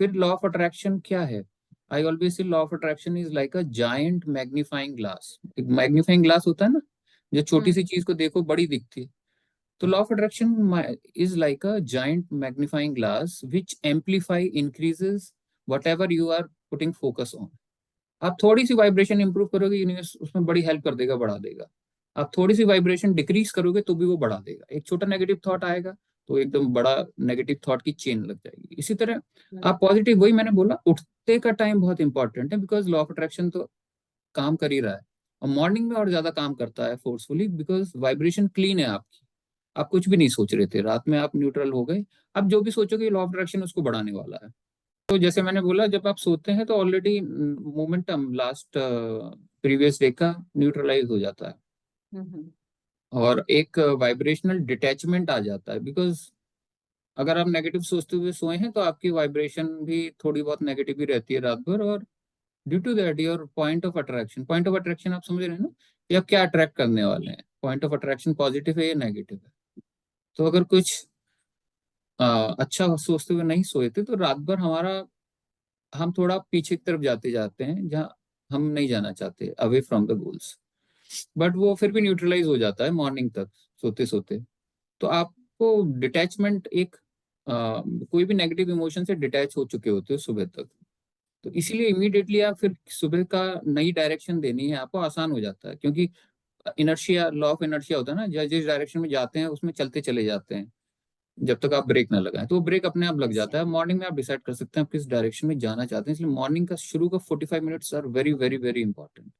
फिर law of attraction क्या है? I always say law of attraction is like a giant magnifying glass. एक magnifying glass होता है ना, जो छोटी सी चीज को देखो बड़ी दिखती है। तो law of attraction is like a giant magnifying glass which amplify increases whatever you are putting focus on. आप थोड़ी सी वाइब्रेशन इंप्रूव करोगे, यूनिवर्स उसमें बड़ी हेल्प कर देगा, बढ़ा देगा। आप थोड़ी सी वाइब्रेशन डिक्रीज करोगे तो भी वो बढ़ा देगा। एक छोटा नेगेटिव थॉट आएगा तो एकदम बड़ा नेगेटिव थॉट की चेन लग जाएगी। इसी तरह आप पॉजिटिव, वही मैंने बोला, उठते का टाइम बहुत इंपॉर्टेंट है, बिकॉज लॉ ऑफ अट्रैक्शन तो काम कर ही रहा है। और मॉर्निंग में और ज्यादा काम करता है फोर्सफुली, बिकॉज वाइब्रेशन क्लीन है आपकी। आप कुछ भी नहीं सोच रहे थे, रात में आप न्यूट्रल हो गए। आप जो भी सोचोगे लॉ ऑफ अट्रैक्शन उसको बढ़ाने वाला है। तो जैसे मैंने बोला, जब आप सोते हैं तो already momentum last previous day का न्यूट्रलाइज हो जाता है, और एक वाइब्रेशनल डिटैचमेंट आ जाता है। बिकॉज अगर आप नेगेटिव सोचते हुए सोए हैं तो आपकी वाइब्रेशन भी थोड़ी बहुत नेगेटिव ही रहती है रात भर। और due to that your point of attraction आप समझ रहे हैं ना, कि आप क्या अट्रैक्ट करने वाले हैं। पॉइंट ऑफ अट्रैक्शन पॉजिटिव है या नेगेटिव है। तो अगर कुछ अच्छा सोचते हुए नहीं सोए थे तो रात भर हम थोड़ा पीछे की तरफ जाते जाते हैं, जहाँ हम नहीं जाना चाहते, away from the goals. But वो फिर भी न्यूट्रलाइज हो जाता है मॉर्निंग तक, सोते सोते। तो आपको डिटैचमेंट एक कोई भी नेगेटिव इमोशन से डिटैच हो चुके होते हो सुबह तक। तो इसीलिए इमीडिएटली आप फिर सुबह का नई डायरेक्शन देनी है आपको, आसान हो जाता है। क्योंकि इनर्शिया, लॉ ऑफ इनर्शिया होता है ना, जिस डायरेक्शन में जाते हैं उसमें चलते चले जाते हैं जब तक आप ब्रेक ना लगाएं। तो वो ब्रेक अपने आप लग जाता है। मॉर्निंग में आप डिसाइड कर सकते हैं आप किस डायरेक्शन में जाना चाहते हैं। इसलिए मॉर्निंग का शुरू का 45 minutes are very very very important.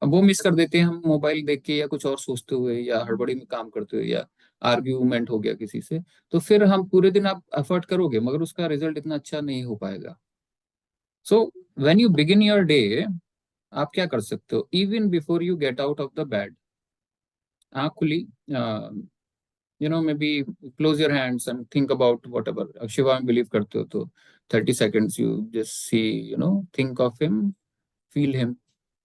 अब वो मिस कर देते हैं हम, मोबाइल देख के या कुछ और सोचते हुए या हड़बड़ी में काम करते हुए, या आर्ग्यूमेंट हो गया किसी से। तो फिर हम पूरे दिन आप एफर्ट करोगे मगर उसका रिजल्ट इतना अच्छा नहीं हो पाएगा। So when you begin your day, आप क्या कर सकते हो? Even before you get out of the bed, आँख खुली, may be close your hands and think about what ever Shiva में बिलीव करते हो तो 30 seconds you just see, think of him, feel him,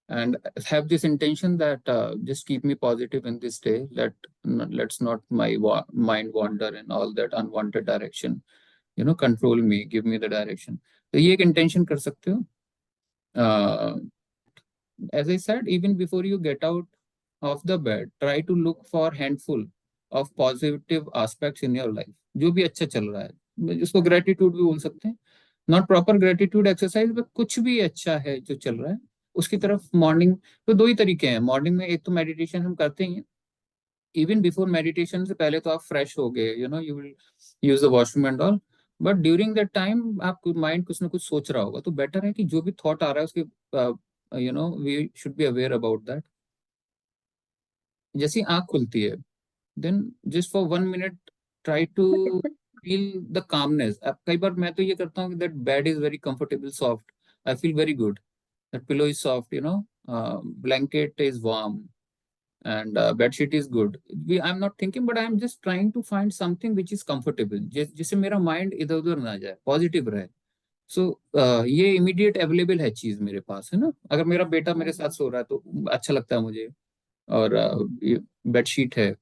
and have this intention that just keep me positive in this day. Let's not my mind wander in all that unwanted direction. Control me, give me the direction. तो ये एक intention कर सकते हो। As I said, even before you get out of the bed, try to look for handful of positive aspects in your life। जो भी अच्छा चल रहा है, जिसको ग्रेटिट्यूड भी बोल सकते हैं। Not proper gratitude exercise, but कुछ भी अच्छा है जो चल रहा है उसकी तरफ मॉर्निंग। तो दो ही तरीके हैं मॉर्निंग में। एक तो मेडिटेशन हम करते ही हैं। इवन बिफोर मेडिटेशन से पहले तो आप फ्रेश हो गए, you will use the washroom and all. But during that time आपको माइंड कुछ ना कुछ सोच रहा होगा, तो बेटर है कि जो भी थॉट आ रहा है उसके we should be aware about that. जैसी आंख खुलती है, then just for 1 minute try to feel the calmness. अब कई बार मैं तो ये करता हूँ कि that bed is very comfortable, soft, I feel very good, that pillow is soft, blanket is warm, and bed sheet is good. I'm not thinking, but I'm just trying to find something which is comfortable, जिससे मेरा mind इधर उधर ना जाए, positive रहे। सो ये immediate available है चीज मेरे पास, है ना। अगर मेरा बेटा मेरे साथ सो रहा है तो अच्छा लगता है मुझे, और बेडशीट है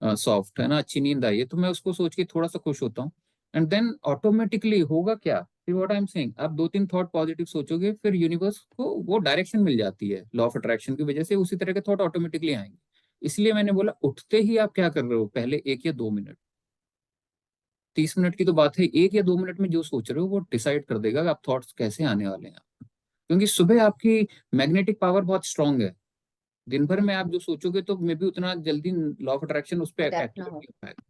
सॉफ्ट, है ना, अच्छी नींद आई है, तो मैं उसको सोच के थोड़ा सा खुश होता हूँ। एंड देन ऑटोमेटिकली होगा क्या, फिर व्हाट आई एम सेइंग, आप दो तीन थॉट पॉजिटिव सोचोगे, फिर यूनिवर्स को वो डायरेक्शन मिल जाती है लॉ ऑफ अट्रैक्शन की वजह से। उसी तरह के थॉट ऑटोमेटिकली आएंगे। इसलिए मैंने बोला, उठते ही आप क्या कर रहे हो, पहले 1 या 2 मिनट, 30 मिनट की तो बात है, 1 या 2 मिनट में जो सोच रहे हो वो डिसाइड कर देगा कि आप थॉट्स कैसे आने वाले हैं। क्योंकि सुबह आपकी मैग्नेटिक पावर बहुत स्ट्रांग है। दिन भर में आप जो सोचोगे तो मे बी उतना जल्दी लॉ ऑफ अट्रैक्शन उस पर एक्टिवेट नहीं हो पाएगा।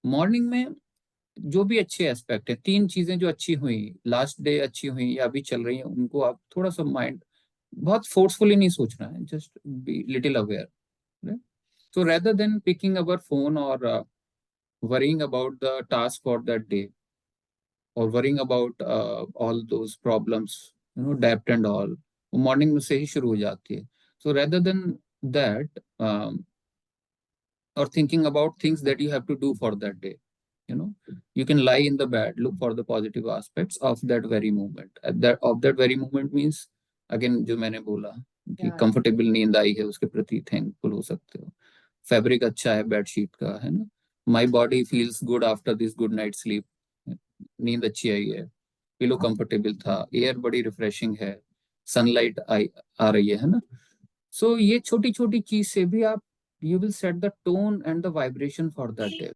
मॉर्निंग में जो भी अच्छे एस्पेक्ट है, तीन चीजें जो अच्छी हुई लास्ट डे, अच्छी हुई या अभी चल रही हैं, उनको आप थोड़ा सा माइंड, बहुत फोर्सफुली नहीं सोचना है, just be little aware. So rather than picking our phone और worrying about the task for that day, और worrying about all those problems, डेप्ट एंड ऑल, मॉर्निंग में से ही शुरू हो जाती है। So rather than that, or thinking about things that you have to do for that day, you know you can lie in the bed, look for the positive aspects of that very moment. Of that very moment means, again जो मैंने बोला कि comfortable नींद आई है उसके प्रति thankful हो सकते हो। फैब्रिक अच्छा है बेडशीट का, है ना। My body feels good after this good night sleep, नींद अच्छी आई है। पिलो कंफर्टेबल था, एयर बड़ी रिफ्रेशिंग है, सनलाइट आ रही है ना। सो ये छोटी छोटी चीज से भी आप, you will set the tone and the vibration for that day.